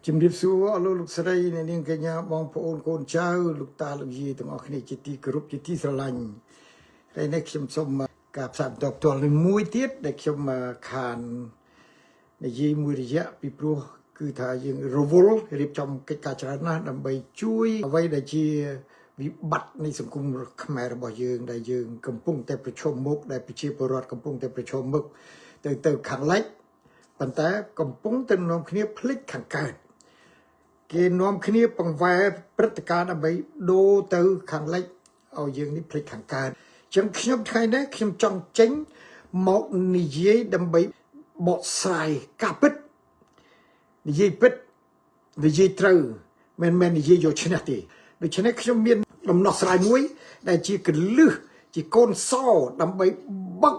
ជំរាបសួរអស់លោកស្រីអ្នកនាងកញ្ញាបងប្អូនកូនចៅលោកតាលោកយាយទាំងអស់គ្នាជាទីគោរពជាទីស្រឡាញ់ហើយនេះខ្ញុំសូមការផ្សាយបន្តផ្ទាល់មួយទៀតដែលខ្ញុំខាននិយាយមួយរយៈពីព្រោះគឺថាយើងរវល់រៀបចំកិច្ចការច្រើនណាស់ដើម្បីជួយអ្វីដែលជាវិបត្តិនៃសង្គមខ្មែររបស់យើងដែលយើងកំពុងតែប្រឈមមុខដែលប្រជាពលរដ្ឋកំពុងតែប្រឈមមុខទៅខាងលិចប៉ុន្តែកំពុងតែនាំគ្នាភ្លេចខាងកើតគេនាំគ្នាបង្វែរព្រឹត្តិការណ៍ដើម្បីដូរទៅខាងលិចឲ្យយើងនេះភ្លេចខាងកើតអញ្ចឹងខ្ញុំថ្ងៃនេះខ្ញុំចង់ចេញមកនិយាយដើម្បីបកស្រាយការពិតនិយាយពិតនិយាយត្រូវមិននិយាយយកឈ្នះទេដូច្នេះខ្ញុំមានដំណោះស្រាយមួយដែលជាកលឹះជាកូនសោដើម្បីបឹក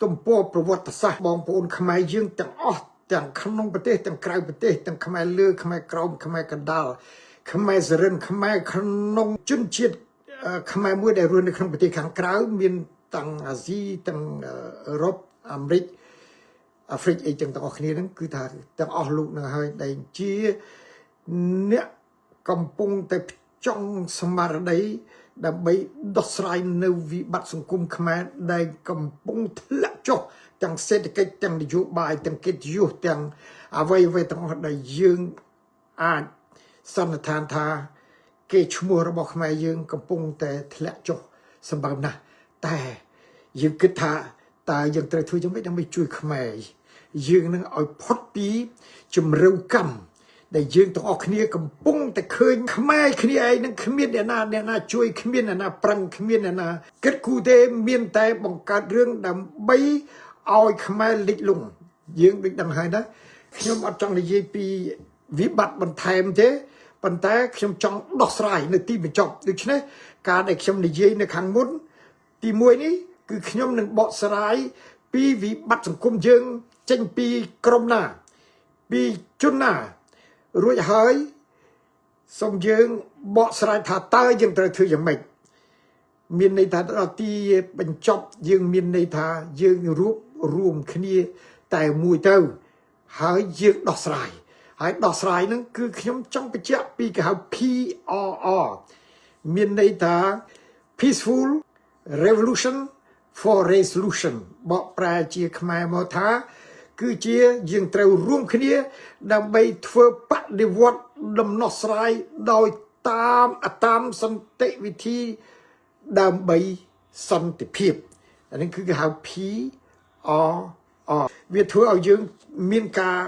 ទំព័រប្រវត្តិសាស្ត្របងប្អូនខ្មែរយើងទាំងអស់ទាំងក្នុងប្រទេសទាំងក្រៅប្រទេសទាំងខ្មែរលើខ្មែរក្រោមខ្មែរកណ្ដាលខ្មែរសរិនខ្មែរក្នុងជនជាតិខ្មែរមួយដែលរស់នៅក្នុងប្រទេសខាងក្រៅមានទាំងអាស៊ីទាំងអឺរ៉ុបអាមេរិកអាហ្វ្រិកអីទាំងអស់គ្នាហ្នឹងគឺថាទាំងអស់លោកនឹងហើយដែលជាអ្នកកំពុងតែចង់ស្មារតីដើម្បីដោះស្រាយនៅវិបត្តិសង្គមខ្មែរដែលកំពុងធ្លាក់ចុះទាំងសេដ្ឋកិច្ចទាំងនយោបាយទាំងកិត្តិយសទាំងអ្វីទាំងអស់ដែលយើងអាចសន្និដ្ឋានថាគេឈ្មោះរបស់ខ្មែរយើងកំពុងតែធ្លាក់ចុះសម្បើមណាស់តែយើងគិតថាតើយើងត្រូវធ្វើយ៉ាងម៉េចដើម្បីជួយខ្មែរយើងនឹងឲ្យផុតពីជំរឿកម្មដែលយើងទាំងអស់គ្នាកំពុងតែឃើញខ្មែរគ្នាឯងនឹងគ្មានអ្នកណាជួយគ្មានអ្នកណាប្រឹងគ្មានអ្នកណាគិតគូរទេមានតែបង្កើតរឿងដើម្បីឲ្យខ្មែរលិចលង់យើងដូចដឹងហើយណាខ្ញុំអត់ចង់និយាយពីវិបត្តិបន្ថែមទេប៉ុន្តែខ្ញុំចង់ដោះស្រាយនៅទីបញ្ចប់ដូច្នេះការដែលខ្ញុំនិយាយនៅខាងមុនទី1នេះគឺខ្ញុំនឹងបកស្រាយពីវិបត្តិសង្គមយើងចេញពីក្រុមណាពីជនណារួចហើយសូមយើងបកស្រាយថាតើយើងត្រូវធ្វើយ៉ាងម៉េចមានន័យថាដល់ទីបញ្ចប់យើងមានន័យថាយើងរួបរួមគ្នាតែមួយទៅហើយយើងដោះស្រាយហើយដោះស្រាយហ្នឹងគឺខ្ញុំចង់បញ្ជាក់ពីគេហៅ PRR មានន័យថា Peaceful Revolution for Resolution បកប្រែជាខ្មែរមកថាគឺជាយើងត្រូវរួមគ្នាដើម្បីធ្វើបដិវត្តដំណោះស្រាយដោយតាមសន្តិវិធីដើម្បីសន្តិភាពអានេះគឺគេហៅ PRR វាធ្វើឲ្យយើងមានការ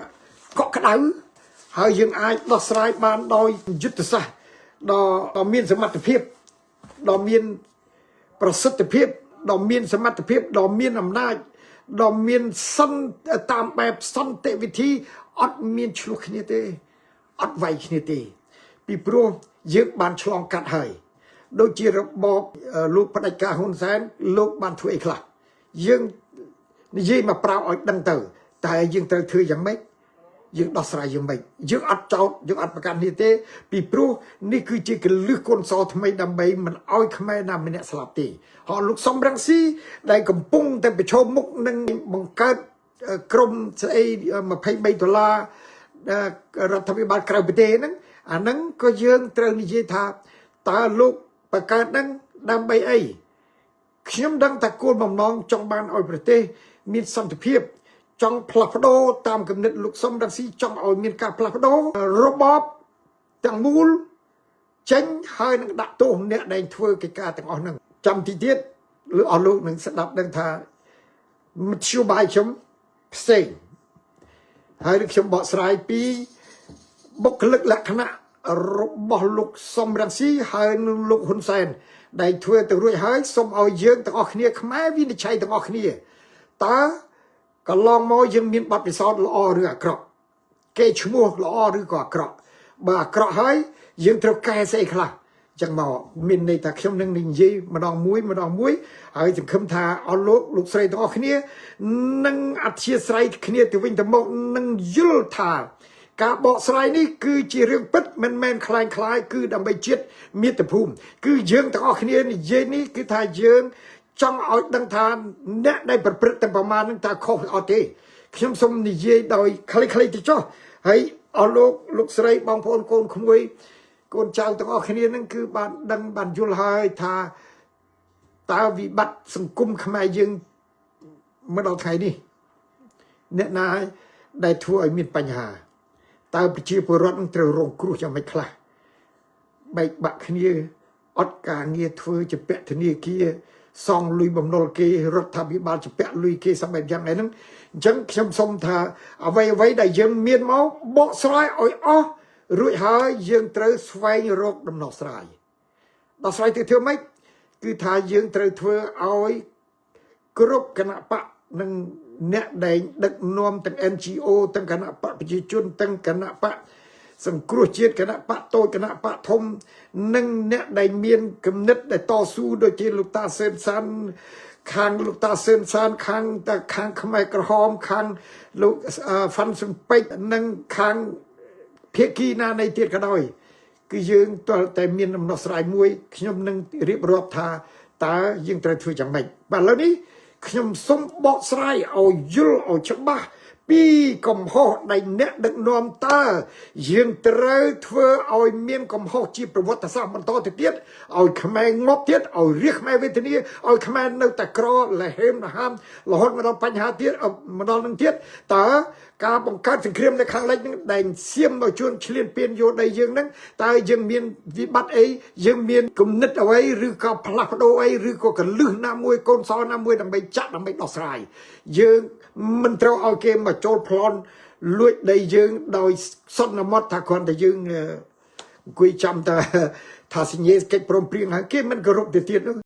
កក់ក្ដៅហើយយើងអាចដោះស្រាយបានដោយយុទ្ធសាស្ត្រដ៏មានសមត្ថភាពដ៏មានប្រសិទ្ធភាពដ៏មានសមត្ថភាពដ៏មានអំណាចដ៏មានតាមបែបសន្តិវិធីអត់មានឆ្លោះគ្នាទេអត់វាយគ្នាទេពីព្រោះយើងបានឆ្លងកាត់ហើយដូចជារបបលោកផ្ដាច់ការហ៊ុនសែនលោកបានធ្វើអីខ្លះយើងនិយាយមកប្រាប់ឲ្យដឹងទៅតែយើងត្រូវធ្វើយ៉ាងម៉េចយើងដោះស្រាយយ៉ាងម៉េចយើងអត់ចោតយើងអត់ប្រកាន់នេះទេពីព្រោះនេះគឺជាកលឹះកូនសោថ្មីដើម្បីមិនឲ្យខ្មែរណាម្នាក់ស្លាប់ទេហើយលោកសំរងស៊ីដែលកំពុងតែប្រឈមមុខនឹងបង្កើតក្រុមស្អី$23រដ្ឋាភិបាលក្រៅប្រទេសហ្នឹងអាហ្នឹងក៏យើងត្រូវនិយាយថាតើលោកបង្កើតហ្នឹងដើម្បីអីខ្ញុំដឹងថាគោលបំណងចង់បានឲ្យប្រទេសមានសន្តិភាពចង់ផ្លាស់ប្ដូរតាមគំនិតលោកសំរងស៊ីចង់ឲ្យមានការផ្លាស់ប្ដូររបបទាំងមូលចេញហើយនឹងដាក់ទោសអ្នកដែលធ្វើកិច្ចការទាំងអស់ហ្នឹងចាំទីទៀតលោកអស់លោកនឹងស្ដាប់ដឹងថាមធ្យោបាយខ្ញុំផ្សេងហើយខ្ញុំបកស្រាយពីបុគ្គលិកលក្ខណៈរបស់លោកសំរងស៊ីហើយនឹងលោកហ៊ុនសែនដែលធ្វើទៅរួចហើយសូមឲ្យយើងទាំងអស់គ្នាខ្មែរវិនិច្ឆ័យទាំងអស់គ្នាតើកន្លងមកយើងមានបទពិសោធន៍ល្អឬអាក្រក់គេឈ្មោះល្អឬក៏អាក្រក់បើអាក្រក់ហើយយើងត្រូវកែស្អីខ្លះអញ្ចឹងមកមានន័យថាខ្ញុំនឹងនិយាយម្ដងមួយហើយសង្ឃឹមថាអស់លោកស្រីទាំងអស់គ្នានឹងអធិស្ឋានគ្នាទៅវិញទៅមកនឹងយល់ថាការបកស្រាយនេះគឺជារឿងពិតមិនមែនคล้ายគឺដើម្បីជាតិមាតុភូមិគឺយើងទាំងអស់គ្នានិយាយនេះគឺថាយើងចង់ឲ្យដឹងថាអ្នកដែលប្រព្រឹត្តតែប្រមាណនឹងតើខុសអត់ទេខ្ញុំសូមនិយាយដោយខ្លីៗទៅចុះហើយ អស់លោកស្រីបងប្អូនកូនក្មួយកូនចៅទាំងអស់គ្នានឹងគឺបានដឹងបានយល់ហើយថាតើវិបត្តិសង្គមខ្មែរយើងមកដល់ថ្ងៃនេះអ្នកណាដែលធ្វើឲ្យមានបញ្ហាតើប្រជាពលរដ្ឋនឹងត្រូវរងគ្រោះយ៉ាងម៉េចខ្លះបែកបាក់គ្នាអត់ការងារធ្វើជាពាក់ធនាគារសងលុយបំណុលគេរដ្ឋាភិបាលជាពាក់លុយគេសម្រាប់យ៉ាងហ្នឹងអញ្ចឹងខ្ញុំសូមថាអ្វីដែលយើងមានមកបកស្រាយឲ្យអស់រួចហើយយើងត្រូវស្វែងរកដំណោះស្រាយដោះស្រាយទៅធ្វើម៉េចគឺថាយើងត្រូវធ្វើឲ្យគ្រប់គណៈបកនិងអ្នកដែលដឹកនាំទាំង NGO ទាំងគណៈបកប្រជាជនទាំងគណៈបកសង្គ្រោះជាតិគណៈបកតូចគណៈបកធំនិងអ្នកដែលមានគំនិតដែលតស៊ូដូចជាលោកតាសេនសានខាងលោកតាសេនសានខាងខ្មែរក្រហមខាងលោកហ្វាន់សំពេចនិងខាងភាគីណានៃទៀតក៏ដោយគឺយើងទាល់តែមានដំណោះស្រាយមួយខ្ញុំនឹងរៀបរាប់ថាតើយើងត្រូវធ្វើយ៉ាងម៉េចបាទឥឡូវនេះខ្ញុំសូមបកស្រាយឲ្យយល់ឲ្យច្បាស់ពីកំហុសដែលអ្នកដឹកនាំតើយើងត្រូវធ្វើឲ្យមានកំហុសជាប្រវត្តិសាស្ត្របន្តទៅទៀតឲ្យខ្មែរងាប់ទៀតឲ្យរាជខ្មែរវេទនាឲ្យខ្មែរនៅតែក្រលហេមលហាមរហូតមកដល់បញ្ហាទៀតមកដល់នឹងទៀតតើការបង្កើតសង្គ្រាមនៅខាងលិចនឹងដែលសៀមមកជួនឈ្លានពានយោដីយើងនឹងតើយើងមានវិបត្តិអីយើងមានគំនិតអ្វីឬក៏ផ្លាស់ប្ដូរអីឬក៏កលឹះណាមួយកូនសល់ណាមួយដើម្បីចាក់ដើម្បីដោះស្រាយយើងមិនត្រូវឲ្យគេមកចូលប្លន់លួចដីយើងដោយសន្មត់ថាគ្រាន់តែយើងអង្គុយចាំតែថាសញ្ញាកិច្ចព្រមព្រៀងហើយគេមិនគោរពទៅទៀតនោះ